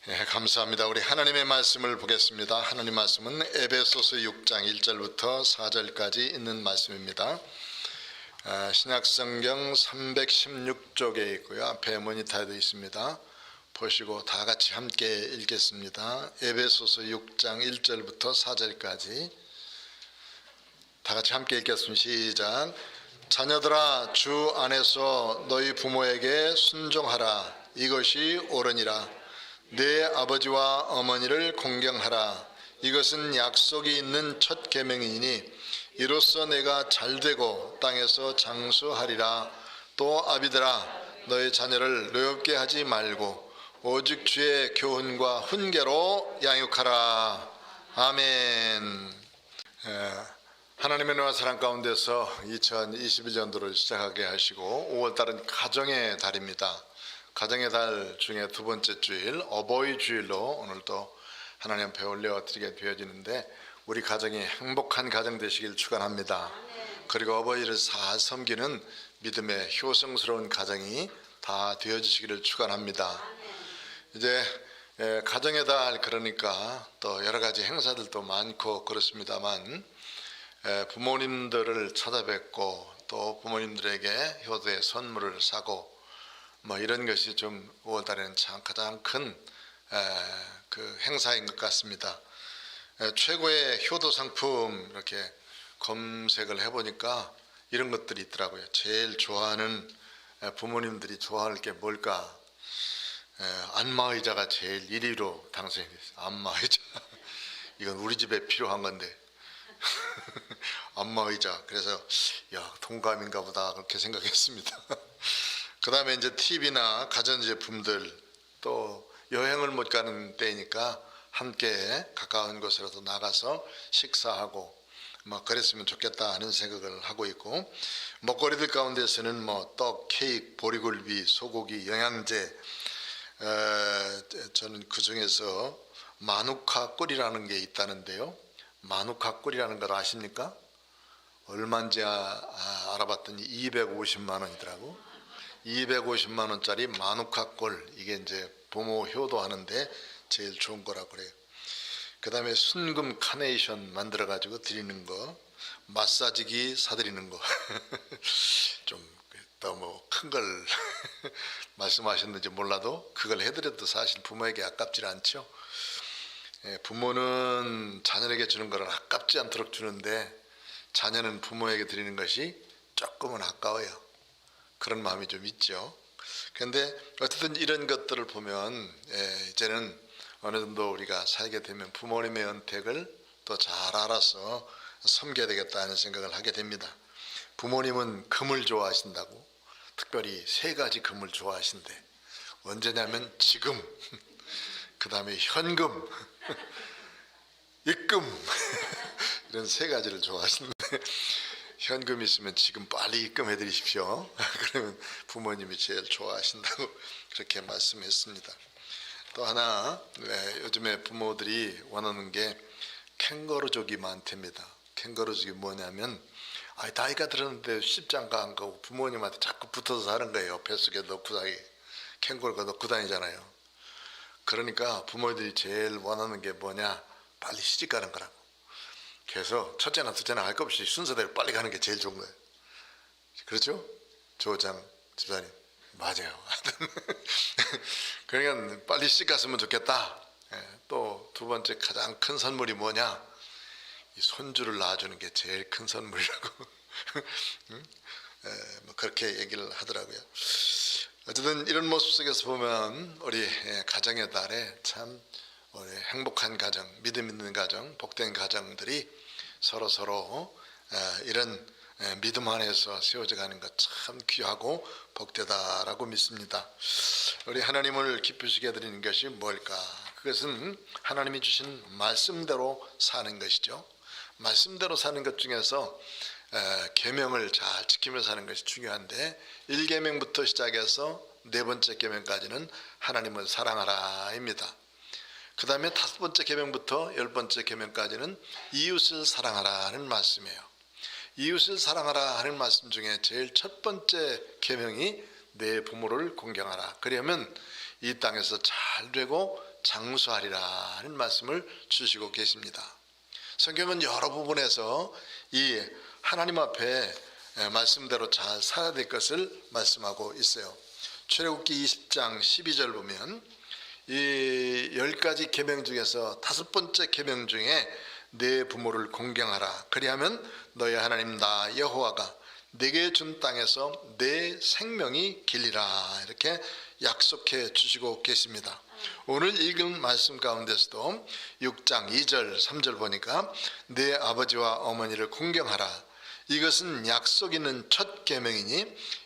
감사합니다. 우리 하나님의 말씀을 보겠습니다. 하나님 말씀은 에베소서 6장 1절부터 4절까지 있는 말씀입니다. 신약성경 316쪽에 있고요. 앞에 모니터에 되어 있습니다. 보시고 다 같이 함께 읽겠습니다. 에베소서 6장 1절부터 4절까지 다 같이 함께 읽겠습니다. 시작. 자녀들아, 주 안에서 너희 부모에게 순종하라. 이것이 옳으니라. 내 아버지와 어머니를 공경하라. 이것은 약속이 있는 첫 계명이니 이로써 내가 잘되고 땅에서 장수하리라. 또 아비들아, 너희 자녀를 노엽게 하지 말고 오직 주의 교훈과 훈계로 양육하라. 아멘. 하나님의 은혜와 사랑 가운데서 2021년도를 시작하게 하시고 5월달은 가정의 달입니다. 가정의 달 중에 두 번째 주일, 어버이 주일로 오늘 또 하나님 앞에 올려드리게 되어지는데 우리 가정이 행복한 가정 되시길 축원합니다. 그리고 어버이를 잘 섬기는 믿음의 효성스러운 가정이 다 되어지시기를 축원합니다. 이제 가정의 달 그러니까 또 여러 가지 행사들도 많고 그렇습니다만 부모님들을 찾아뵙고 또 부모님들에게 효도의 선물을 사고 이런 것이 좀 5월달에는 참 가장 큰 그 행사인 것 같습니다. 최고의 효도 상품 이렇게 검색을 해보니까 이런 것들이 있더라고요. 제일 좋아하는 부모님들이 좋아할 게 뭘까? 안마의자가 제일 1위로 당선이 됐어요. 안마의자. 이건 우리 집에 필요한 건데. 안마의자. 그래서 동감인가 보다 그렇게 생각했습니다. 그 다음에 이제 TV나 가전제품들, 또 여행을 못 가는 때니까 함께 가까운 곳으로도 나가서 식사하고 그랬으면 좋겠다 하는 생각을 하고 있고, 먹거리들 가운데서는 떡, 케이크, 보리굴비, 소고기, 영양제, 저는 그 중에서 마누카 꿀이라는 게 있다는데요. 마누카 꿀이라는 걸 아십니까? 얼마인지 알아봤더니 250만 원이더라고. 250만 원짜리 마누카 꿀, 이게 이제 부모 효도하는데 제일 좋은 거라고 그래요. 그 다음에 순금 카네이션 만들어 가지고 드리는 거, 마사지기 사드리는 거. 좀 너무 큰 걸 말씀하셨는지 몰라도 그걸 해드려도 사실 부모에게 아깝지 않죠. 부모는 자녀에게 주는 거는 아깝지 않도록 주는데 자녀는 부모에게 드리는 것이 조금은 아까워요. 그런 마음이 좀 있죠. 그런데 어쨌든 이런 것들을 보면 이제는 어느 정도 우리가 살게 되면 부모님의 은택을 또 잘 알아서 섬겨야 되겠다는 생각을 하게 됩니다. 부모님은 금을 좋아하신다고, 특별히 세 가지 금을 좋아하신대. 언제냐면 지금, 그 다음에 현금, 입금, 이런 세 가지를 좋아하시는데, 현금 있으면 지금 빨리 입금해 드리십시오. 그러면 부모님이 제일 좋아하신다고 그렇게 말씀했습니다. 또 하나, 요즘에 부모들이 원하는 게 캥거루족이 많답니다. 캥거루족이 뭐냐면 나이가 들었는데 십장가 안 가고 부모님한테 자꾸 붙어서 사는 거예요. 뱃속에 넣고 다니, 캥거루가 넣고 다니잖아요. 그러니까 부모들이 제일 원하는 게 뭐냐? 빨리 시집 가는 거라고. 그래서 첫째나 둘째나 할 것 없이 순서대로 빨리 가는 게 제일 좋은 거예요. 그렇죠? 조장 집사님. 맞아요. 그러니까 빨리 시집 갔으면 좋겠다. 또 두 번째 가장 큰 선물이 뭐냐? 이 손주를 낳아주는 게 제일 큰 선물이라고. 그렇게 얘기를 하더라고요. 어쨌든 이런 모습 속에서 보면 우리 가정의 달에 참 우리 행복한 가정, 믿음 있는 가정, 복된 가정들이 서로 이런 믿음 안에서 세워져 가는 것 참 귀하고 복되다라고 믿습니다. 우리 하나님을 기쁘시게 드리는 것이 뭘까? 그것은 하나님이 주신 말씀대로 사는 것이죠. 말씀대로 사는 것 중에서 계명을 잘 지키며 사는 것이 중요한데 1계명부터 시작해서 네 번째 계명까지는 하나님을 사랑하라입니다. 그 다음에 5번째 계명부터 10번째 계명까지는 이웃을 사랑하라는 말씀이에요. 이웃을 사랑하라 하는 말씀 중에 제일 첫 번째 계명이 내 부모를 공경하라. 그러면 이 땅에서 잘 되고 장수하리라는 말씀을 주시고 계십니다. 성경은 여러 부분에서 이 하나님 앞에 말씀대로 잘 살아야 될 것을 말씀하고 있어요. 출애굽기 20장 12절 보면 이 10가지 계명 중에서 5번째 계명 중에 내 부모를 공경하라. 그리하면 너희 하나님 나 여호와가 내게 준 땅에서 내 생명이 길리라. 이렇게 약속해 주시고 계십니다. 오늘 읽은 말씀 가운데서도 6장 2절 3절 보니까 내 아버지와 어머니를 공경하라. 이것은 약속 있는 첫 계명이니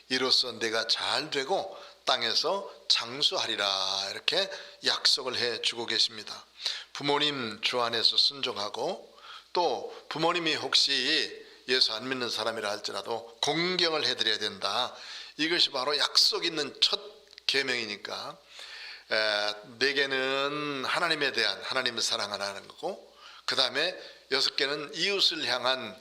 이로써 내가 잘 되고 땅에서 장수하리라. 이렇게 약속을 해 주고 계십니다. 부모님 주 안에서 순종하고 또 부모님이 혹시 예수 안 믿는 사람이라 할지라도 공경을 해드려야 된다. 이것이 바로 약속 있는 첫 계명이니까 내게는 하나님에 대한 하나님을 사랑하라는 거고, 그 다음에 6개는 이웃을 향한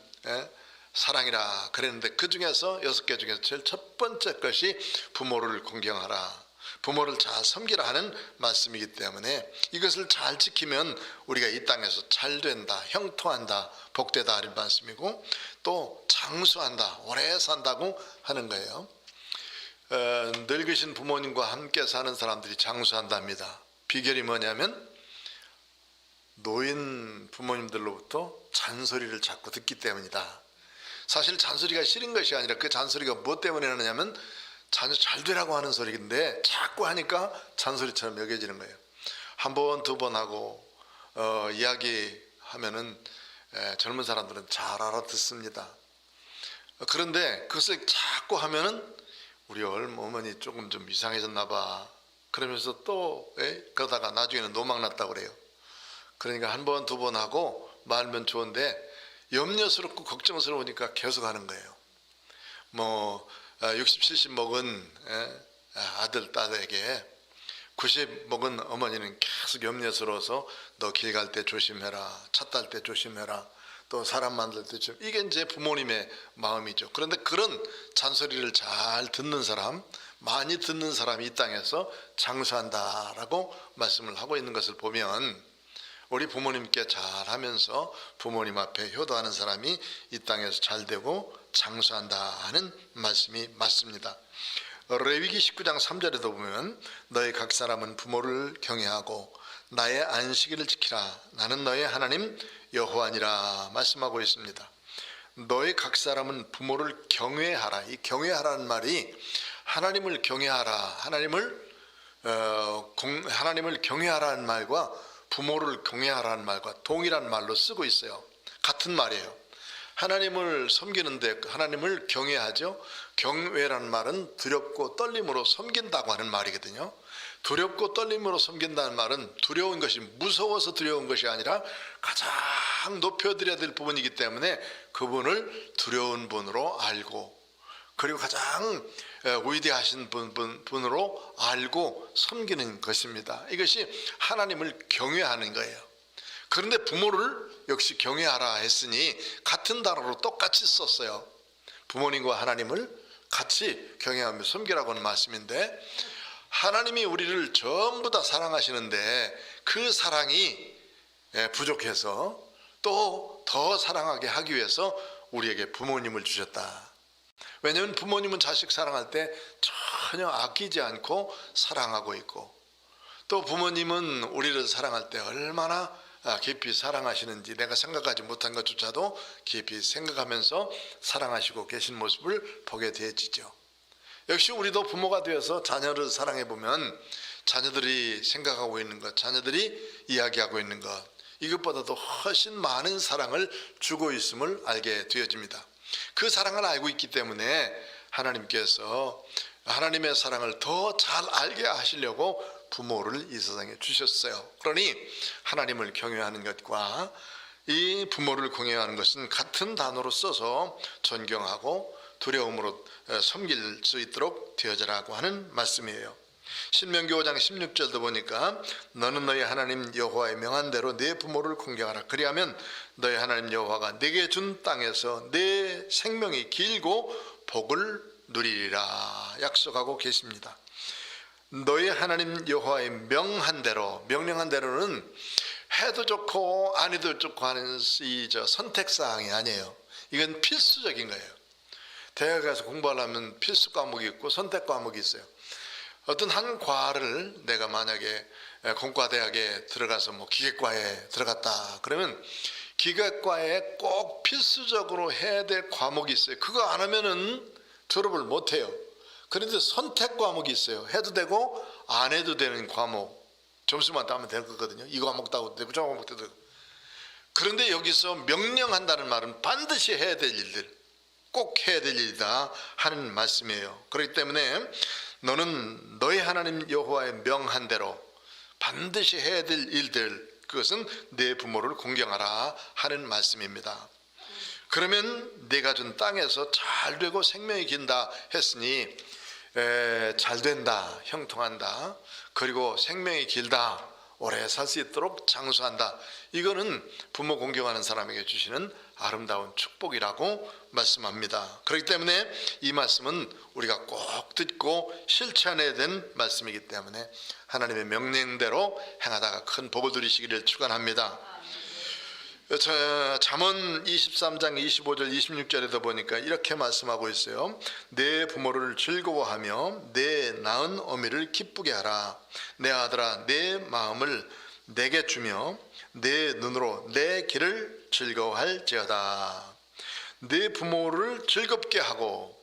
사랑이라 그랬는데, 그 중에서 6개 중에서 제일 첫 번째 것이 부모를 공경하라, 부모를 잘 섬기라 하는 말씀이기 때문에 이것을 잘 지키면 우리가 이 땅에서 잘 된다, 형통한다, 복되다 하는 말씀이고, 또 장수한다, 오래 산다고 하는 거예요. 늙으신 부모님과 함께 사는 사람들이 장수한답니다. 비결이 뭐냐면 노인 부모님들로부터 잔소리를 자꾸 듣기 때문이다. 사실 잔소리가 싫은 것이 아니라 그 잔소리가 뭐 때문에 하느냐면 자녀 잘 되라고 하는 소리인데 자꾸 하니까 잔소리처럼 여겨지는 거예요. 한 번, 두 번 하고 이야기하면은 젊은 사람들은 잘 알아듣습니다. 그런데 그것을 자꾸 하면은 우리 어머니 조금 좀 이상해졌나 봐, 그러면서 또 그러다가 나중에는 노망났다고 그래요. 그러니까 한 번, 두 번 하고 말면 좋은데 염려스럽고 걱정스러우니까 계속 하는 거예요. 60, 70 먹은 아들, 딸에게 90 먹은 어머니는 계속 염려스러워서 너 길 갈 때 조심해라, 차 탈 때 조심해라, 또 사람 만들 때 좀, 이게 이제 부모님의 마음이죠. 그런데 그런 잔소리를 잘 듣는 사람, 많이 듣는 사람이 이 땅에서 장수한다라고 말씀을 하고 있는 것을 보면 우리 부모님께 잘하면서 부모님 앞에 효도하는 사람이 이 땅에서 잘 되고 장수한다 하는 말씀이 맞습니다. 레위기 19장 3절에도 보면 너희 각 사람은 부모를 경외하고 나의 안식일을 지키라. 나는 너의 하나님 여호와니라 말씀하고 있습니다. 너희 각 사람은 부모를 경외하라. 이 경외하라는 말이 하나님을 경외하라, 하나님을 경외하라는 말과 부모를 경외하라는 말과 동일한 말로 쓰고 있어요. 같은 말이에요. 하나님을 섬기는데 하나님을 경외하죠. 경외라는 말은 두렵고 떨림으로 섬긴다고 하는 말이거든요. 두렵고 떨림으로 섬긴다는 말은 두려운 것이, 무서워서 두려운 것이 아니라 가장 높여드려야 될 부분이기 때문에 그분을 두려운 분으로 알고, 그리고 가장 위대하신 분으로 알고 섬기는 것입니다. 이것이 하나님을 경외하는 거예요. 그런데 부모를 역시 경외하라 했으니 같은 단어로 똑같이 썼어요. 부모님과 하나님을 같이 경외하며 섬기라고 하는 말씀인데, 하나님이 우리를 전부 다 사랑하시는데 그 사랑이 부족해서 또 더 사랑하게 하기 위해서 우리에게 부모님을 주셨다. 왜냐하면 부모님은 자식 사랑할 때 전혀 아끼지 않고 사랑하고 있고, 또 부모님은 우리를 사랑할 때 얼마나 깊이 사랑하시는지 내가 생각하지 못한 것조차도 깊이 생각하면서 사랑하시고 계신 모습을 보게 되어지죠. 역시 우리도 부모가 되어서 자녀를 사랑해 보면 자녀들이 생각하고 있는 것, 자녀들이 이야기하고 있는 것, 이것보다도 훨씬 많은 사랑을 주고 있음을 알게 되어집니다. 그 사랑을 알고 있기 때문에 하나님께서 하나님의 사랑을 더 잘 알게 하시려고 부모를 이 세상에 주셨어요. 그러니 하나님을 경외하는 것과 이 부모를 경외하는 것은 같은 단어로 써서 존경하고 두려움으로 섬길 수 있도록 되어져라고 하는 말씀이에요. 신명기 5장 16절도 보니까 너는 너희 하나님 여호와의 명한 대로 내 부모를 공경하라. 그리하면 너희 하나님 여호와가 내게 준 땅에서 내 생명이 길고 복을 누리리라 약속하고 계십니다. 너희 하나님 여호와의 명한 대로, 명령한 대로는 해도 좋고 안 해도 좋고 하는 선택사항이 아니에요. 이건 필수적인 거예요. 대학 가서 공부하려면 필수 과목이 있고 선택 과목이 있어요. 어떤 한 과를 내가 만약에 공과대학에 들어가서 뭐 기계과에 들어갔다 그러면 기계과에 꼭 필수적으로 해야 될 과목이 있어요. 그거 안 하면은 졸업을 못 해요. 그런데 선택 과목이 있어요. 해도 되고 안 해도 되는 과목. 점수만 따면 되는 거거든요. 이 과목 따도 되고 저 과목 따도 되고. 그런데 여기서 명령한다는 말은 반드시 해야 될 일들, 꼭 해야 될 일이다 하는 말씀이에요. 그렇기 때문에 너는 너희 하나님 여호와의 명한 대로 반드시 해야 될 일들, 그것은 내 부모를 공경하라 하는 말씀입니다. 그러면 내가 준 땅에서 잘 되고 생명이 긴다 했으니 잘 된다, 형통한다, 그리고 생명이 길다, 오래 살 수 있도록 장수한다. 이거는 부모 공경하는 사람에게 주시는 아름다운 축복이라고 말씀합니다. 그렇기 때문에 이 말씀은 우리가 꼭 듣고 실천해야 되는 말씀이기 때문에 하나님의 명령대로 행하다가 큰 복을 누리시기를 축원합니다. 잠언 23장 25절 26절에도 보니까 이렇게 말씀하고 있어요. 내 부모를 즐거워하며 내 낳은 어미를 기쁘게 하라. 내 아들아, 내 마음을 내게 주며 내 눈으로 내 길을 즐거워할지어다. 내 부모를 즐겁게 하고,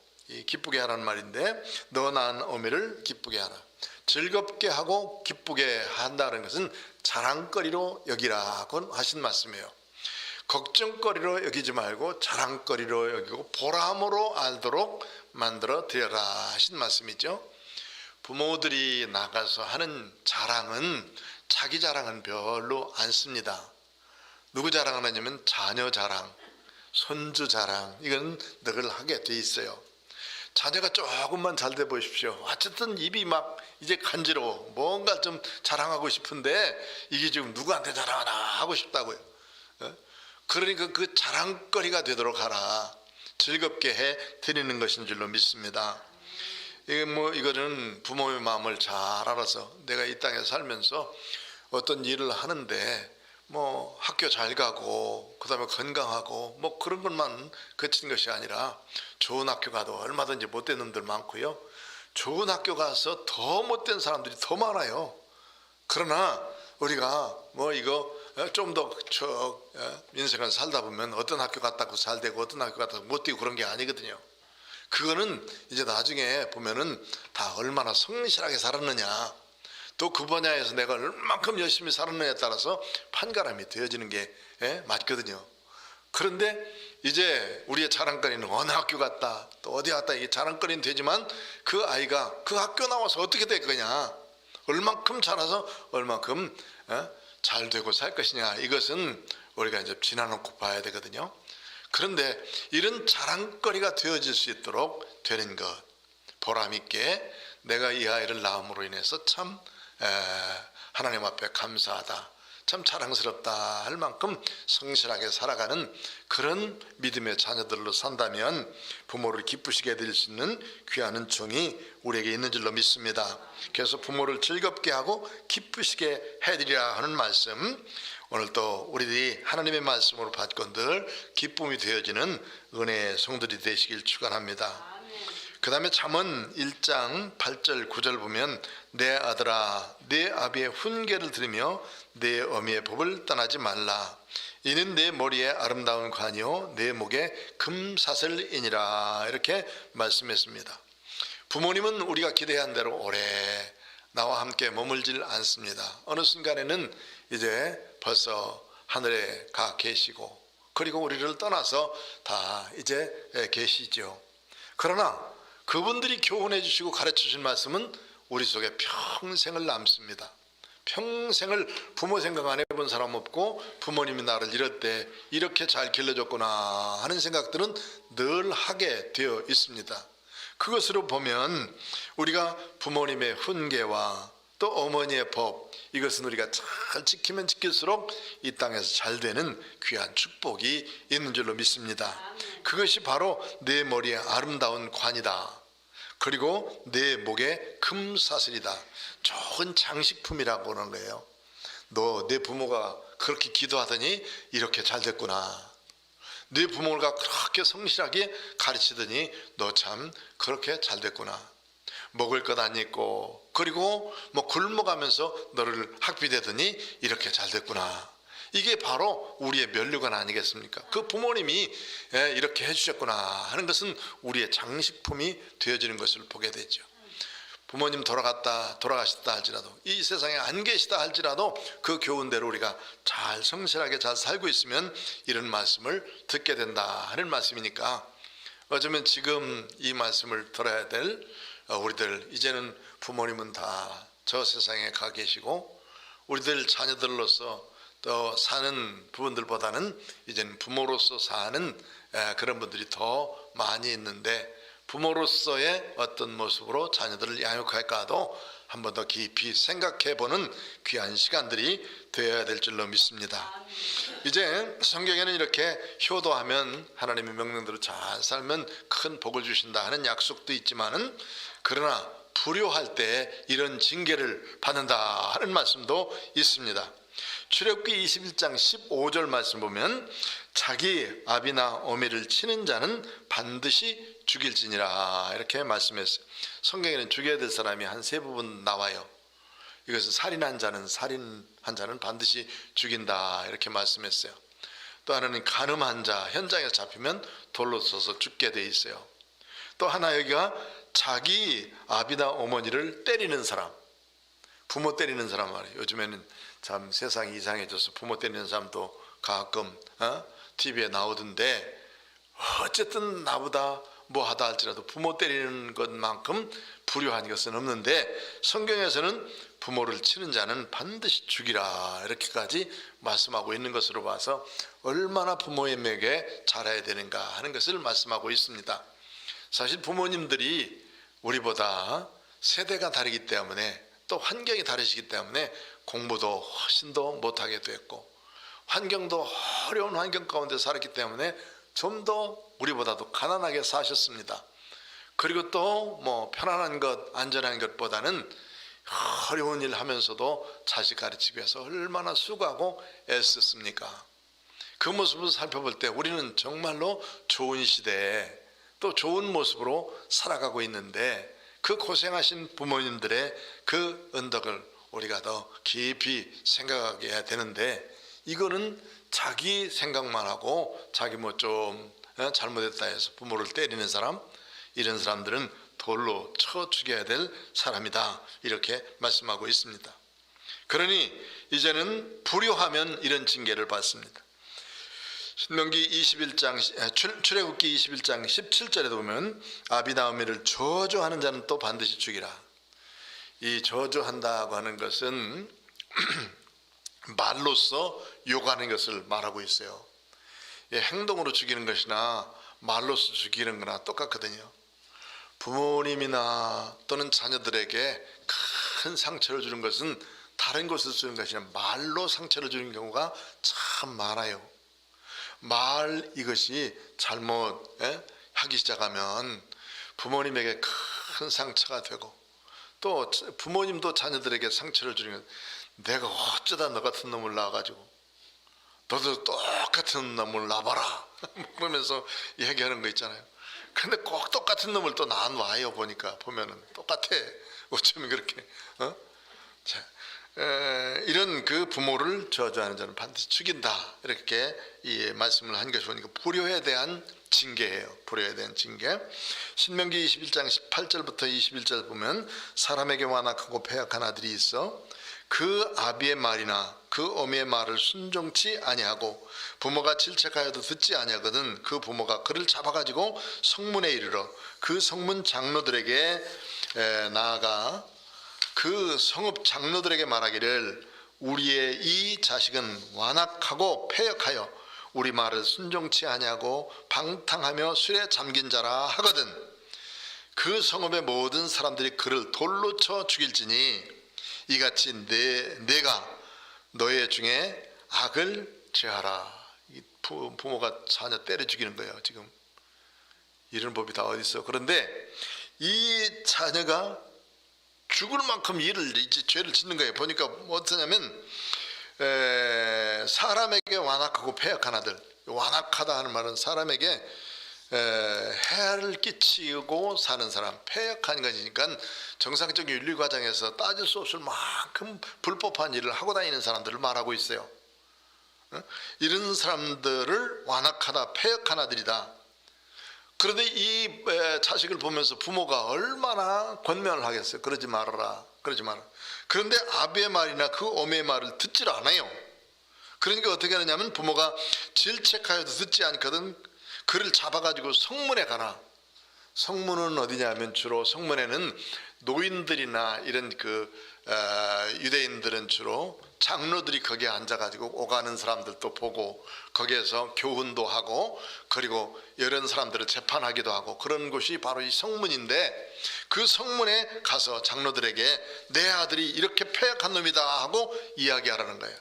기쁘게 하라는 말인데, 너 낳은 어미를 기쁘게 하라. 즐겁게 하고 기쁘게 한다는 것은 자랑거리로 여기라고 하신 말씀이에요. 걱정거리로 여기지 말고 자랑거리로 여기고 보람으로 알도록 만들어 드려라 하신 말씀이죠. 부모들이 나가서 하는 자랑은, 자기 자랑은 별로 안 씁니다. 누구 자랑을 하냐면 자녀 자랑, 손주 자랑, 이건 늘 하게 돼 있어요. 자녀가 조금만 잘 돼 보십시오. 어쨌든 입이 막 이제 간지러워. 뭔가 좀 자랑하고 싶은데 이게 지금 누구한테 자랑하나 하고 싶다고요. 그러니까 그 자랑거리가 되도록 하라. 즐겁게 해 드리는 것인 줄로 믿습니다. 이거는 부모의 마음을 잘 알아서 내가 이 땅에 살면서 어떤 일을 하는데 뭐 학교 잘 가고 그다음에 건강하고 뭐 그런 것만 그친 것이 아니라 좋은 학교 가도 얼마든지 못된 놈들 많고요. 좋은 학교 가서 더 못된 사람들이 더 많아요. 그러나 우리가 뭐 이거 좀 더 인생을 살다 보면 어떤 학교 갔다고 잘 되고 어떤 학교 갔다고 못 되고 그런 게 아니거든요. 그거는 이제 나중에 보면은 다 얼마나 성실하게 살았느냐, 또 그 분야에서 내가 얼만큼 열심히 살았느냐에 따라서 판가름이 되어지는 게 맞거든요. 그런데 이제 우리의 자랑거리는 어느 학교 갔다 또 어디 갔다, 이게 자랑거리는 되지만 그 아이가 그 학교 나와서 어떻게 될 거냐, 얼만큼 자라서 얼만큼 잘 되고 살 것이냐, 이것은 우리가 이제 지나놓고 봐야 되거든요. 그런데 이런 자랑거리가 되어질 수 있도록 되는 것, 보람 있게 내가 이 아이를 낳음으로 인해서 참 하나님 앞에 감사하다, 참 자랑스럽다 할 만큼 성실하게 살아가는 그런 믿음의 자녀들로 산다면 부모를 기쁘시게 해드릴 수 있는 귀한 은총이 우리에게 있는 줄로 믿습니다. 그래서 부모를 즐겁게 하고 기쁘시게 해드리라 하는 말씀, 오늘 또 우리들이 하나님의 말씀으로 받고 늘 기쁨이 되어지는 은혜의 성들이 되시길 축원합니다. 그 다음에 잠언 1장 8절 9절 보면 내 아들아, 내 아비의 훈계를 들으며 내 어미의 법을 떠나지 말라. 이는 내 머리에 아름다운 관이요 내 목에 금사슬이니라. 이렇게 말씀했습니다. 부모님은 우리가 기대한 대로 오래 나와 함께 머물질 않습니다. 어느 순간에는 이제 벌써 하늘에 가 계시고 그리고 우리를 떠나서 다 이제 계시죠. 그러나 그분들이 교훈해 주시고 가르쳐 주신 말씀은 우리 속에 평생을 남습니다. 평생을 부모 생각 안 해본 사람 없고 부모님이 나를 이럴 때 이렇게 잘 길러줬구나 하는 생각들은 늘 하게 되어 있습니다. 그것으로 보면 우리가 부모님의 훈계와 또 어머니의 법, 이것은 우리가 잘 지키면 지킬수록 이 땅에서 잘 되는 귀한 축복이 있는 줄로 믿습니다. 그것이 바로 내 머리에 아름다운 관이다. 그리고 내 목에 금사슬이다. 좋은 장식품이라고 하는 거예요. 너 내 부모가 그렇게 기도하더니 이렇게 잘 됐구나. 네 부모가 그렇게 성실하게 가르치더니 너 참 그렇게 잘 됐구나. 먹을 것 안 있고 그리고 뭐 굶어가면서 너를 학비되더니 이렇게 잘 됐구나. 이게 바로 우리의 면류관 아니겠습니까? 그 부모님이 이렇게 해주셨구나 하는 것은 우리의 장식품이 되어지는 것을 보게 되죠. 부모님 돌아가셨다 할지라도 이 세상에 안 계시다 할지라도 그 교훈대로 우리가 잘 성실하게 잘 살고 있으면 이런 말씀을 듣게 된다 하는 말씀이니까, 어쩌면 지금 이 말씀을 들어야 될 우리들, 이제는 부모님은 다 저 세상에 가 계시고 우리들 자녀들로서 또 사는 부분들보다는 이제는 부모로서 사는 그런 분들이 더 많이 있는데, 부모로서의 어떤 모습으로 자녀들을 양육할까도 한 번 더 깊이 생각해보는 귀한 시간들이 되어야 될 줄로 믿습니다. 이제 성경에는 이렇게 효도하면 하나님의 명령대로 잘 살면 큰 복을 주신다 하는 약속도 있지만은, 그러나 불효할 때 이런 징계를 받는다 하는 말씀도 있습니다. 출애굽기 21장 15절 말씀 보면 자기 아비나 어미를 치는 자는 반드시 죽일지니라 이렇게 말씀했어요. 성경에는 죽여야 될 사람이 한 세 부분 나와요. 이것은 살인한 자는 반드시 죽인다 이렇게 말씀했어요. 또 하나는 간음한 자, 현장에서 잡히면 돌로 써서 죽게 돼 있어요. 또 하나 여기가 자기 아비나 어머니를 때리는 사람, 부모 때리는 사람 말이에요. 요즘에는 참 세상이 이상해져서 부모 때리는 사람도 가끔 TV에 나오던데, 어쨌든 나보다 뭐 하다 할지라도 부모 때리는 것만큼 불효한 것은 없는데, 성경에서는 부모를 치는 자는 반드시 죽이라 이렇게까지 말씀하고 있는 것으로 봐서 얼마나 부모에게 잘해야 되는가 하는 것을 말씀하고 있습니다. 사실 부모님들이 우리보다 세대가 다르기 때문에, 또 환경이 다르시기 때문에 공부도 훨씬 더 못하게 됐고 환경도 어려운 환경 가운데 살았기 때문에 좀 더 우리보다도 가난하게 사셨습니다. 그리고 또 뭐 편안한 것, 안전한 것보다는 어려운 일 하면서도 자식 가르치기 위해서 얼마나 수고하고 애썼습니까? 그 모습을 살펴볼 때 우리는 정말로 좋은 시대에 또 좋은 모습으로 살아가고 있는데, 그 고생하신 부모님들의 그 언덕을 우리가 더 깊이 생각하게 해야 되는데, 이거는 자기 생각만 하고 자기 뭐 좀 잘못했다 해서 부모를 때리는 사람, 이런 사람들은 돌로 쳐 죽여야 될 사람이다 이렇게 말씀하고 있습니다. 그러니 이제는 불효하면 이런 징계를 받습니다. 신명기 21장 출애굽기 21장 17절에도 보면 아비나 어미를 저주하는 자는 또 반드시 죽이라. 이 저주한다고 하는 것은 말로써 욕하는 것을 말하고 있어요. 행동으로 죽이는 것이나 말로써 죽이는 거나 똑같거든요. 부모님이나 또는 자녀들에게 큰 상처를 주는 것은 다른 것을 주는 것이 아니라 말로 상처를 주는 경우가 참 많아요. 말 이것이 잘못 하기 시작하면 부모님에게 큰 상처가 되고, 또 부모님도 자녀들에게 상처를 주는 것, 내가 어쩌다 너 같은 놈을 낳아가지고 너도 똑같은 놈을 낳아봐라 그러면서 얘기하는 거 있잖아요. 근데 꼭 똑같은 놈을 또 낳아와요. 보면은 똑같아. 어쩌면 그렇게 이런 그 부모를 저주하는 자는 반드시 죽인다 이렇게 이 말씀을 한 것이 보니까 불효에 대한 징계예요. 불효에 대한 징계. 신명기 21장 18절부터 21절 보면 사람에게 완악하고 패역한 아들이 있어 그 아비의 말이나 그 어미의 말을 순종치 아니하고 부모가 질책하여도 듣지 아니하거든 그 부모가 그를 잡아가지고 성문에 이르러 그 성문 장로들에게 나아가 그 성읍 장로들에게 말하기를 우리의 이 자식은 완악하고 패역하여 우리 말을 순종치 아니하고 방탕하며 술에 잠긴 자라 하거든 그 성읍의 모든 사람들이 그를 돌로 쳐 죽일지니 이같이 내가 너의 중에 악을 제하라. 부모가 자녀 때려 죽이는 거예요. 지금 이런 법이 다 어디 있어. 그런데 이 자녀가 죽을 만큼 이제 죄를 짓는 거예요. 보니까 어떠냐면 사람에게 완악하고 패역한 아들. 완악하다 하는 말은 사람에게 해를 끼치고 사는 사람, 패역한 것이니까 정상적인 윤리 과정에서 따질 수 없을 만큼 불법한 일을 하고 다니는 사람들을 말하고 있어요. 이런 사람들을 완악하다, 패역한 아들이다. 그런데 이 자식을 보면서 부모가 얼마나 권면을 하겠어요. 그러지 말아라, 그러지 마라. 그런데 아비의 말이나 그 어미의 말을 듣질 않아요. 그러니까 어떻게 하느냐면 부모가 질책하여도 듣지 않거든 그를 잡아가지고 성문에 가라. 성문은 어디냐면 주로 성문에는 노인들이나 이런 유대인들은 주로 장로들이 거기에 앉아가지고 오가는 사람들도 보고 거기에서 교훈도 하고 그리고 이런 사람들을 재판하기도 하고 그런 곳이 바로 이 성문인데 그 성문에 가서 장로들에게 내 아들이 이렇게 패역한 놈이다 하고 이야기하라는 거예요.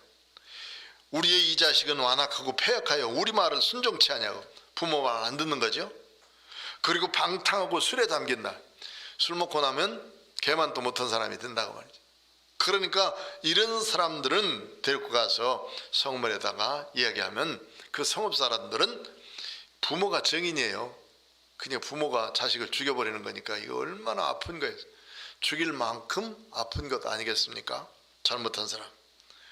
우리의 이 자식은 완악하고 패역하여 우리 말을 순종치 아니하고 부모 말 안 듣는 거죠. 그리고 방탕하고 술에 잠긴다. 술 먹고 나면 개만도 못한 사람이 된다고 말이죠. 그러니까 이런 사람들은 데리고 가서 성문에다가 이야기하면 그 성읍 사람들은 부모가 정인이에요. 그냥 부모가 자식을 죽여버리는 거니까 이거 얼마나 아픈 거예요. 죽일 만큼 아픈 것 아니겠습니까? 잘못한 사람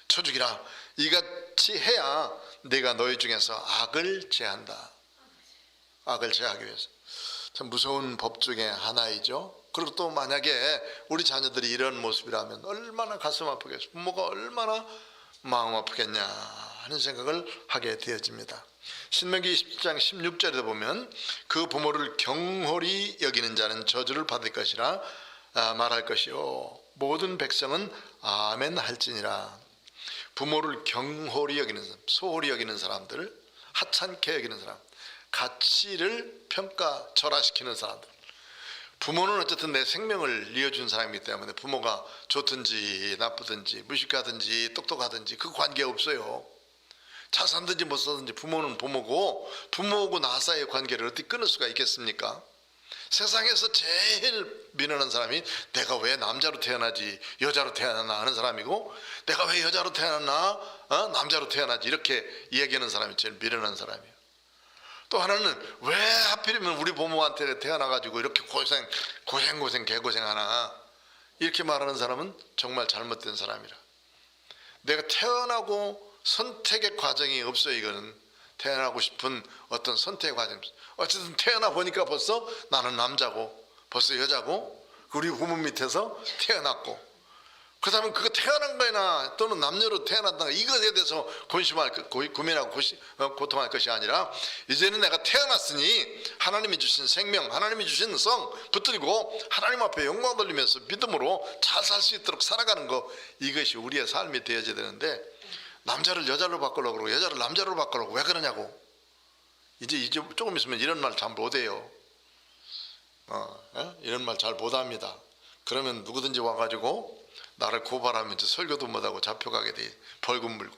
쳐 죽이라. 이같이 해야 내가 너희 중에서 악을 제한다. 악을 제하기 위해서. 참 무서운 법 중에 하나이죠. 그리고 또 만약에 우리 자녀들이 이런 모습이라면 얼마나 가슴 아프겠어. 부모가 얼마나 마음 아프겠냐 하는 생각을 하게 되어집니다. 신명기 20장 16절에 보면 그 부모를 경홀히 여기는 자는 저주를 받을 것이라 말할 것이요 모든 백성은 아멘 할지니라. 부모를 경홀히 여기는 사람, 소홀히 여기는 사람들, 하찮게 여기는 사람, 가치를 평가 절하시키는 사람들. 부모는 어쨌든 내 생명을 이어준 사람이기 때문에 부모가 좋든지 나쁘든지 무식하든지 똑똑하든지 그 관계없어요. 잘 살든지 못 살든지 부모는 부모고 부모하고 나 사이의 관계를 어떻게 끊을 수가 있겠습니까? 세상에서 제일 미련한 사람이 내가 왜 남자로 태어나지 여자로 태어나나 하는 사람이고 내가 왜 여자로 태어나나 남자로 태어나지 이렇게 이야기하는 사람이 제일 미련한 사람이에요. 또 하나는 왜 하필이면 우리 부모한테 태어나가지고 이렇게 고생 개고생하나 이렇게 말하는 사람은 정말 잘못된 사람이라. 내가 태어나고 선택의 과정이 없어요. 이거는 태어나고 싶은 어떤 선택의 과정. 어쨌든 태어나 보니까 벌써 나는 남자고 벌써 여자고 우리 부모 밑에서 태어났고 그렇다면 그거 태어난 거나 또는 남녀로 태어났다 이것에 대해서 고민하고 고통할 것이 아니라 이제는 내가 태어났으니 하나님이 주신 생명 하나님이 주신 성 붙들고 하나님 앞에 영광 돌리면서 믿음으로 잘 살 수 있도록 살아가는 거 이것이 우리의 삶이 되어져야 되는데 남자를 여자로 바꾸려고 그러고 여자를 남자로 바꾸려고 왜 그러냐고. 이제 조금 있으면 이런 말 잘 못해요. 이런 말 잘 못합니다. 그러면 누구든지 와가지고 나를 고발하면서 설교도 못하고 잡혀가게 돼. 벌금 물고.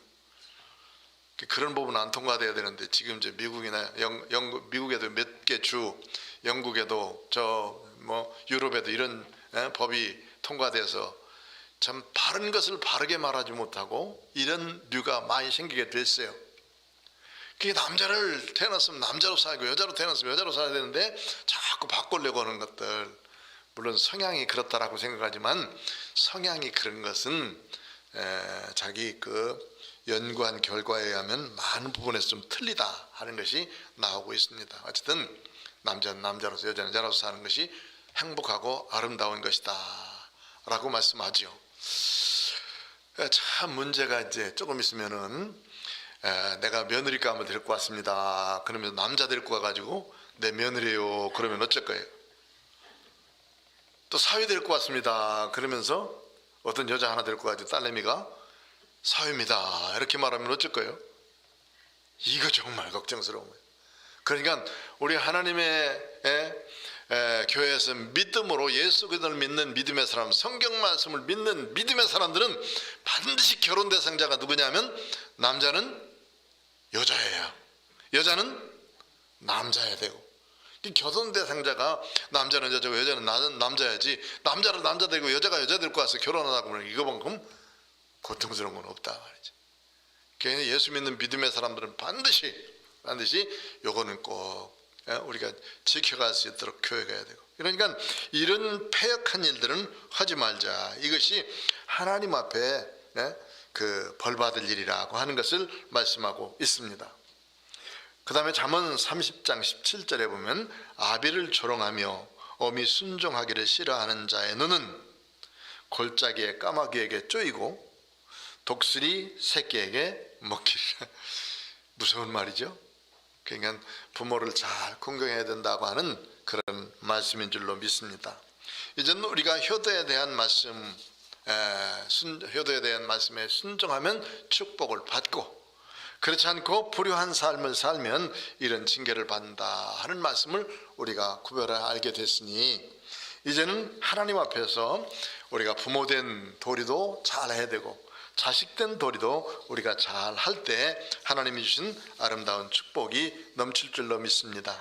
그런 부분은 안 통과돼야 되는데 지금 이제 미국이나 미국에도 몇 개 주, 영국에도 유럽에도 이런 법이 통과돼서 참 바른 것을 바르게 말하지 못하고 이런 류가 많이 생기게 됐어요. 그게 남자를 태어났으면 남자로 살고 여자로 태어났으면 여자로 살아야 되는데 자꾸 바꾸려고 하는 것들. 물론 성향이 그렇다라고 생각하지만 성향이 그런 것은 자기 연구한 결과에 의하면 많은 부분에서 좀 틀리다 하는 것이 나오고 있습니다. 어쨌든 남자는 남자로서 여자는 여자로서 사는 것이 행복하고 아름다운 것이다 라고 말씀하죠. 참 문제가 이제 조금 있으면은 내가 며느리감을 데리고 왔습니다. 그러면 남자 데리고 와가지고 내 며느리요 그러면 어쩔 거예요? 또 사위 데리고 왔습니다. 그러면서 어떤 여자 하나 데리고 와가지고 딸내미가 사위입니다 이렇게 말하면 어쩔 거예요? 이거 정말 걱정스러운 거예요. 그러니까 우리 하나님의 교회에서 믿음으로 예수 그리스도를 믿는 믿음의 사람, 성경 말씀을 믿는 믿음의 사람들은 반드시 결혼 대상자가 누구냐면 남자는 여자예요. 여자는 남자야 되고 이 교돈 대상자가 남자는 여자고 여자는 남자야지, 남자를 남자 되고 여자가 여자 데리고 와서 결혼하다 보면 이거만큼 고통스러운 건 없다 말이죠. 그러니까 예수 믿는 믿음의 사람들은 반드시 요거는 꼭 우리가 지켜갈 수 있도록 교육해야 되고, 그러니까 이런 패역한 일들은 하지 말자. 이것이 하나님 앞에 그 벌받을 일이라고 하는 것을 말씀하고 있습니다. 그 다음에 잠언 30장 17절에 보면 아비를 조롱하며 어미 순종하기를 싫어하는 자의 눈은 골짜기에 까마귀에게 쪼이고 독수리 새끼에게 먹히리라. 무서운 말이죠. 그러니까 부모를 잘 공경해야 된다고 하는 그런 말씀인 줄로 믿습니다. 이제는 우리가 효도에 대한 말씀에 순종하면 축복을 받고, 그렇지 않고 불효한 삶을 살면 이런 징계를 받는다 하는 말씀을 우리가 구별해 알게 됐으니, 이제는 하나님 앞에서 우리가 부모된 도리도 잘 해야 되고 자식된 도리도 우리가 잘 할 때 하나님이 주신 아름다운 축복이 넘칠 줄로 믿습니다.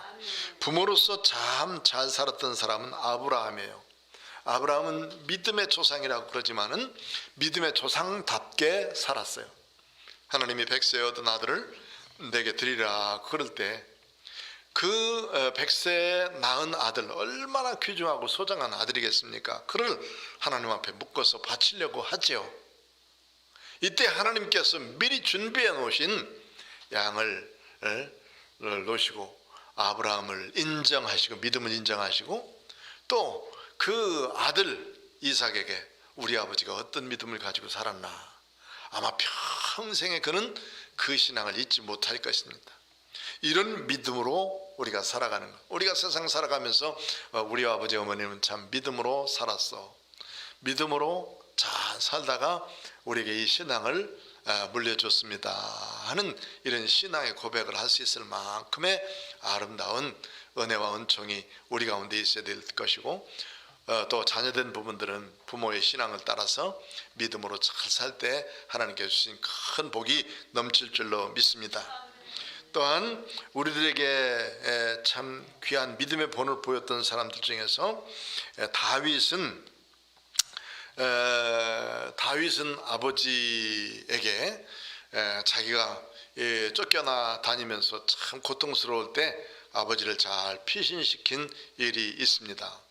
부모로서 참 잘 살았던 사람은 아브라함이에요. 아브라함은 믿음의 조상이라고 그러지만은 믿음의 조상답게 살았어요. 하나님이 백세에 얻은 아들을 내게 드리라 그럴 때 그 백세에 낳은 아들, 얼마나 귀중하고 소중한 아들이겠습니까? 그를 하나님 앞에 묶어서 바치려고 하죠. 이때 하나님께서 미리 준비해 놓으신 양을 놓으시고 아브라함을 인정하시고 믿음을 인정하시고, 또 그 아들 이삭에게 우리 아버지가 어떤 믿음을 가지고 살았나, 아마 평생에 그는 그 신앙을 잊지 못할 것입니다. 이런 믿음으로 우리가 살아가는 것, 우리가 세상 살아가면서 우리 아버지 어머님은 참 믿음으로 살았어, 믿음으로 잘 살다가 우리에게 이 신앙을 물려줬습니다 하는 이런 신앙의 고백을 할 수 있을 만큼의 아름다운 은혜와 은총이 우리 가운데 있어야 될 것이고, 또 자녀된 부분들은 부모의 신앙을 따라서 믿음으로 잘 살 때 하나님께서 주신 큰 복이 넘칠 줄로 믿습니다. 또한 우리들에게 참 귀한 믿음의 본을 보였던 사람들 중에서 다윗은 아버지에게 자기가 쫓겨나 다니면서 참 고통스러울 때 아버지를 잘 피신시킨 일이 있습니다.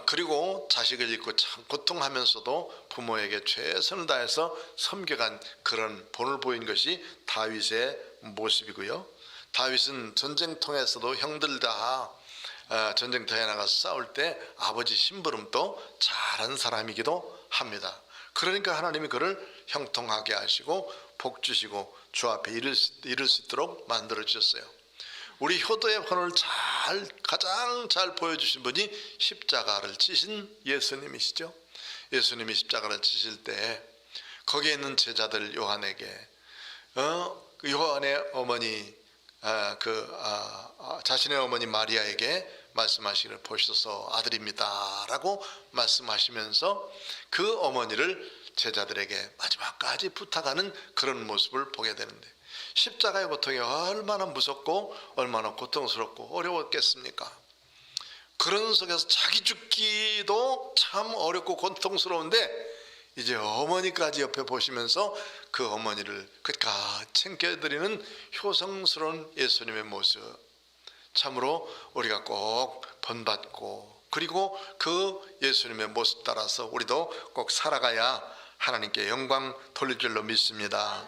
그리고 자식을 잃고 참 고통하면서도 부모에게 최선을 다해서 섬겨간 그런 본을 보인 것이 다윗의 모습이고요. 다윗은 전쟁통에서도 형들 다 전쟁터에 나가서 싸울 때 아버지 심부름도 잘한 사람이기도 합니다. 그러니까 하나님이 그를 형통하게 하시고 복 주시고 주 앞에 이를 수 있도록 만들어 주셨어요. 우리 효도의 본을 가장 잘 보여주신 분이 십자가를 지신 예수님이시죠. 예수님이 십자가를 지실 때 거기에 있는 제자들 요한에게 요한의 어머니 자신의 어머니 마리아에게 말씀하시기를 보시소서 아들입니다 라고 말씀하시면서 그 어머니를 제자들에게 마지막까지 부탁하는 그런 모습을 보게 되는데, 십자가의 고통이 얼마나 무섭고 얼마나 고통스럽고 어려웠겠습니까? 그런 속에서 자기 죽기도 참 어렵고 고통스러운데 이제 어머니까지 옆에 보시면서 그 어머니를 끝까지 챙겨드리는 효성스러운 예수님의 모습, 참으로 우리가 꼭 본받고 그리고 그 예수님의 모습 따라서 우리도 꼭 살아가야 하나님께 영광 돌릴 줄로 믿습니다.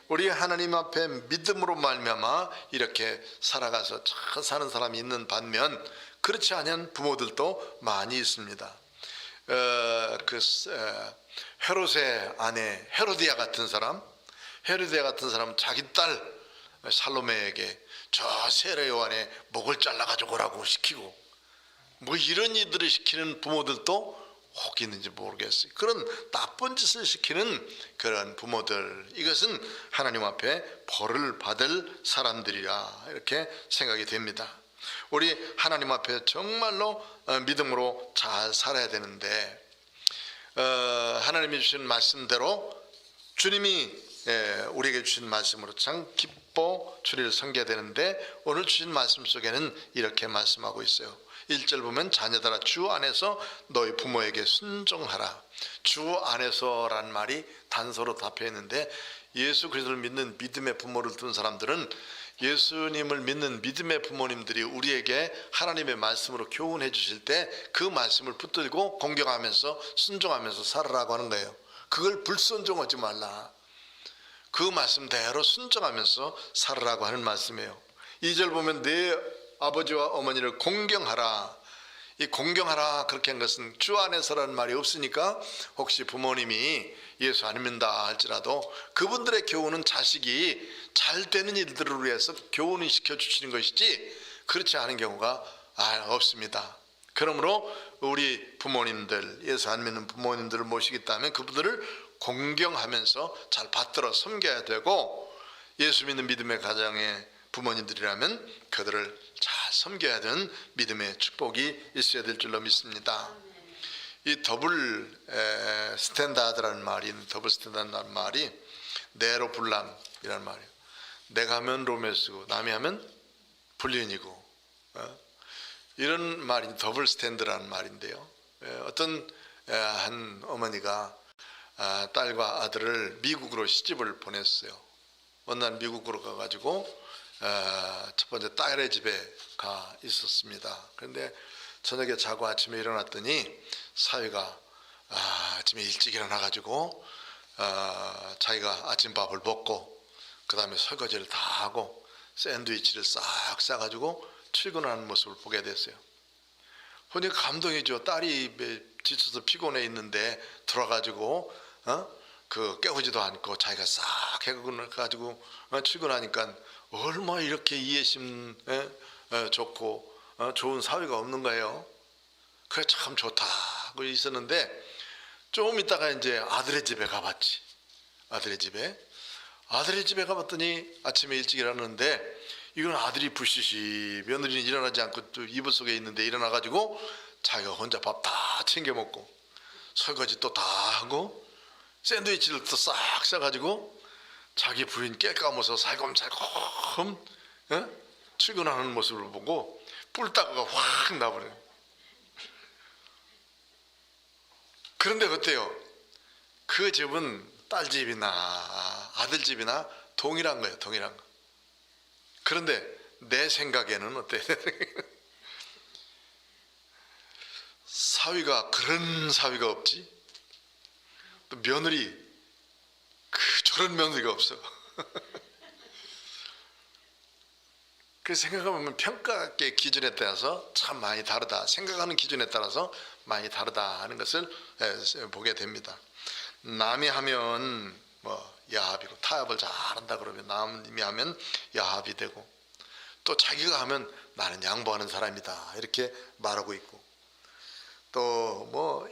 우리 하나님 앞에 믿음으로 말미암아 이렇게 살아가서 잘 사는 사람이 있는 반면, 그렇지 않은 부모들도 많이 있습니다. 헤롯의 아내 헤로디아 같은 사람, 자기 딸 살로메에게 저 세례 요한의 목을 잘라가지고 오라고 시키고, 뭐 이런 일들을 시키는 부모들도 혹 있는지 모르겠어요. 그런 나쁜 짓을 시키는 그런 부모들, 이것은 하나님 앞에 벌을 받을 사람들이라 이렇게 생각이 됩니다. 우리 하나님 앞에 정말로 믿음으로 잘 살아야 되는데, 하나님이 주신 말씀대로 주님이 우리에게 주신 말씀으로 참 기뻐 주를 섬겨야 되는데, 오늘 주신 말씀 속에는 이렇게 말씀하고 있어요. 1절 보면 자녀들아 주 안에서 너희 부모에게 순종하라. 주 안에서란 말이 단서로 답해 있는데, 예수 그리스도를 믿는 믿음의 부모를 둔 사람들은 예수님을 믿는 믿음의 부모님들이 우리에게 하나님의 말씀으로 교훈해 주실 때 그 말씀을 붙들고 공경하면서 순종하면서 살아라고 하는 거예요. 그걸 불순종하지 말라. 그 말씀대로 순종하면서 살아라고 하는 말씀이에요. 2절 보면 내 아버지와 어머니를 공경하라. 이 공경하라 그렇게 한 것은 주 안에서라는 말이 없으니까 혹시 부모님이 예수 안 믿는다 할지라도 그분들의 교훈은 자식이 잘 되는 일들을 위해서 교훈을 시켜주시는 것이지 그렇지 않은 경우가 없습니다. 그러므로 우리 부모님들, 예수 안 믿는 부모님들을 모시겠다면 그분들을 공경하면서 잘 받들어 섬겨야 되고, 예수 믿는 믿음의 가정의 부모님들이라면 그들을 잘 섬겨야 되는 믿음의 축복이 있어야 될 줄로 믿습니다. 이 더블 스탠다드라는 말이, 더블 스탠다드라는 말이 네로 불람이라는 말이에요. 내가 하면 로맨스고 남이 하면 불륜이고, 이런 말이 더블 스탠드라는 말인데요. 어떤 한 어머니가 딸과 아들을 미국으로 시집을 보냈어요. 어느 날 미국으로 가가지고 첫 번째 딸의 집에 가 있었습니다. 그런데 저녁에 자고 아침에 일어났더니 사위가 아침에 일찍 일어나가지고 자기가 아침밥을 먹고 그 다음에 설거지를 다 하고 샌드위치를 싹 싸가지고 출근하는 모습을 보게 됐어요. 보니까 감동이죠. 딸이 지쳐서 피곤해 있는데 들어가지고 깨우지도 않고 자기가 싹 해가지고 출근하니까 얼마나 이렇게 이해심 좋고 좋은 사위가 없는 거예요. 그래 참 좋다 그 있었는데, 조금 있다가 이제 아들의 집에 가봤지. 아들의 집에 가봤더니 아침에 일찍 일어났는데, 이건 아들이 부시시 며느리는 일어나지 않고 또 이불 속에 있는데 일어나가지고 자기가 혼자 밥 다 챙겨 먹고 설거지 또 다 하고 샌드위치를 또 싹 싸가지고 자기 부인 깨까면서 살검살검 출근하는 모습을 보고 뿔따구가 확 나버려요. 그런데 어때요? 그 집은 딸 집이나 아들 집이나 동일한 거예요. 동일한 거. 그런데 내 생각에는 어때? 사위가 그런 사위가 없지. 또 며느리 저런 며느리가 없어. 그래서 생각해보면 평가의 기준에 따라서 참 많이 다르다. 생각하는 기준에 따라서 많이 다르다 하는 것을 보게 됩니다. 남이 하면 야합이고, 타협을 잘한다 그러면 남이 하면 야합이 되고, 또 자기가 하면 나는 양보하는 사람이다 이렇게 말하고 있고, 또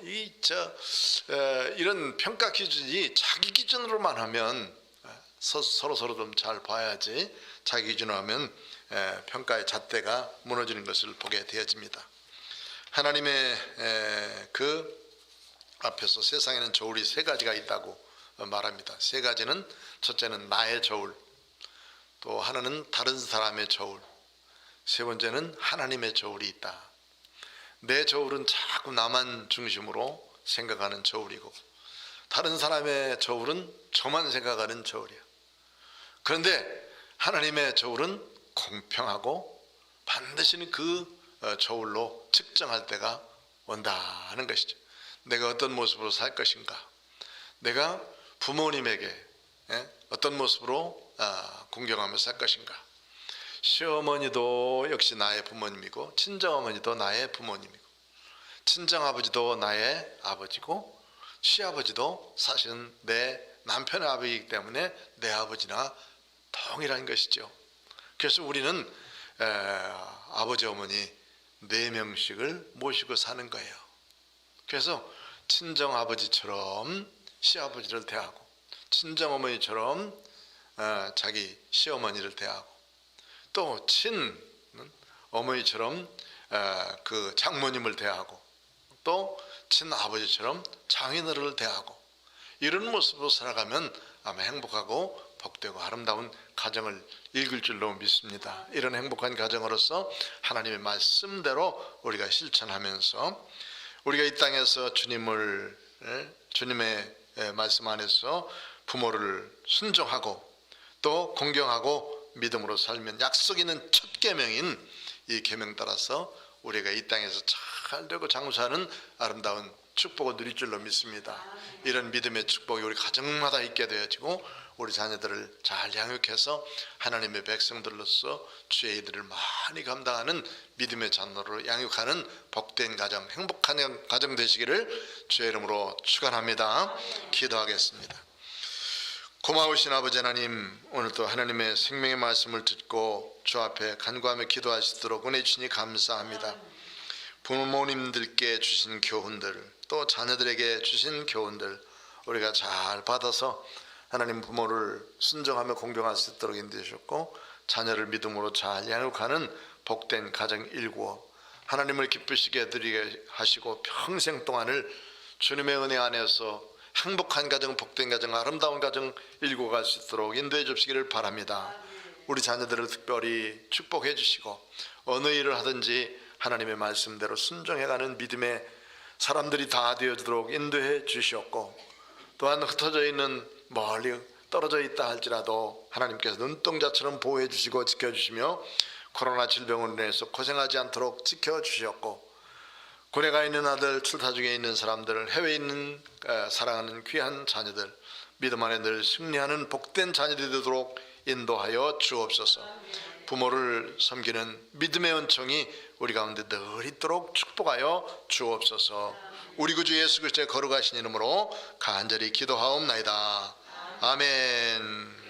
이런 평가 기준이 자기 기준으로만 하면 서로 좀 잘 봐야지, 자기 기준으로 하면 평가의 잣대가 무너지는 것을 보게 되어집니다. 하나님의 그 앞에서 세상에는 저울이 세 가지가 있다고 말합니다. 세 가지는, 첫째는 나의 저울, 또 하나는 다른 사람의 저울, 세 번째는 하나님의 저울이 있다. 내 저울은 자꾸 나만 중심으로 생각하는 저울이고, 다른 사람의 저울은 저만 생각하는 저울이야. 그런데 하나님의 저울은 공평하고 반드시 그 저울로 측정할 때가 온다 하는 것이죠. 내가 어떤 모습으로 살 것인가, 내가 부모님에게 어떤 모습으로 공경하며 살 것인가. 시어머니도 역시 나의 부모님이고, 친정어머니도 나의 부모님이고, 친정아버지도 나의 아버지고, 시아버지도 사실은 내 남편의 아버지이기 때문에 내 아버지나 동일한 것이죠. 그래서 우리는 아버지 어머니 4명씩을 모시고 사는 거예요. 그래서 친정아버지처럼 시아버지를 대하고, 친정어머니처럼 자기 시어머니를 대하고, 또 친어머니처럼 그 장모님을 대하고, 또 친아버지처럼 장인어른을 대하고, 이런 모습으로 살아가면 아마 행복하고 복되고 아름다운 가정을 읽을 줄로 믿습니다. 이런 행복한 가정으로서 하나님의 말씀대로 우리가 실천하면서 우리가 이 땅에서 주님의 말씀 안에서 부모를 순종하고 또 공경하고 믿음으로 살면 약속 있는 첫 계명인 이 계명 따라서 우리가 이 땅에서 잘 되고 장수하는 아름다운 축복을 누릴 줄로 믿습니다. 이런 믿음의 축복이 우리 가정마다 있게 되어지고 우리 자녀들을 잘 양육해서 하나님의 백성들로서 주의 일들을 많이 감당하는 믿음의 자녀로 양육하는 복된 가정, 행복한 가정 되시기를 주의 이름으로 축원합니다. 기도하겠습니다. 고마우신 아버지 하나님, 오늘도 하나님의 생명의 말씀을 듣고 주 앞에 간구하며 기도하시도록 은혜 주시니 감사합니다. 부모님들께 주신 교훈들, 또 자녀들에게 주신 교훈들 우리가 잘 받아서 하나님 부모를 순종하며 공경할 수 있도록 인도해 주셨고 자녀를 믿음으로 잘 양육하는 복된 가정 일구어 하나님을 기쁘시게 해드리게 하시고 평생 동안을 주님의 은혜 안에서 행복한 가정, 복된 가정, 아름다운 가정 일구어 갈 수 있도록 인도해 주시기를 바랍니다. 우리 자녀들을 특별히 축복해 주시고 어느 일을 하든지 하나님의 말씀대로 순종해가는 믿음의 사람들이 다 되어주도록 인도해 주시옵고 또한 흩어져 있는 멀리 떨어져 있다 할지라도 하나님께서 눈동자처럼 보호해 주시고 지켜주시며 코로나 질병으로 인해서 고생하지 않도록 지켜주셨고 군에 가 있는 아들, 출타 중에 있는 사람들, 해외에 있는 사랑하는 귀한 자녀들 믿음 안에 늘 승리하는 복된 자녀들이 되도록 인도하여 주옵소서. 부모를 섬기는 믿음의 은총이 우리 가운데 늘 있도록 축복하여 주옵소서. 우리 구주 예수 그리스도의 거룩하신 이름으로 간절히 기도하옵나이다. 아멘.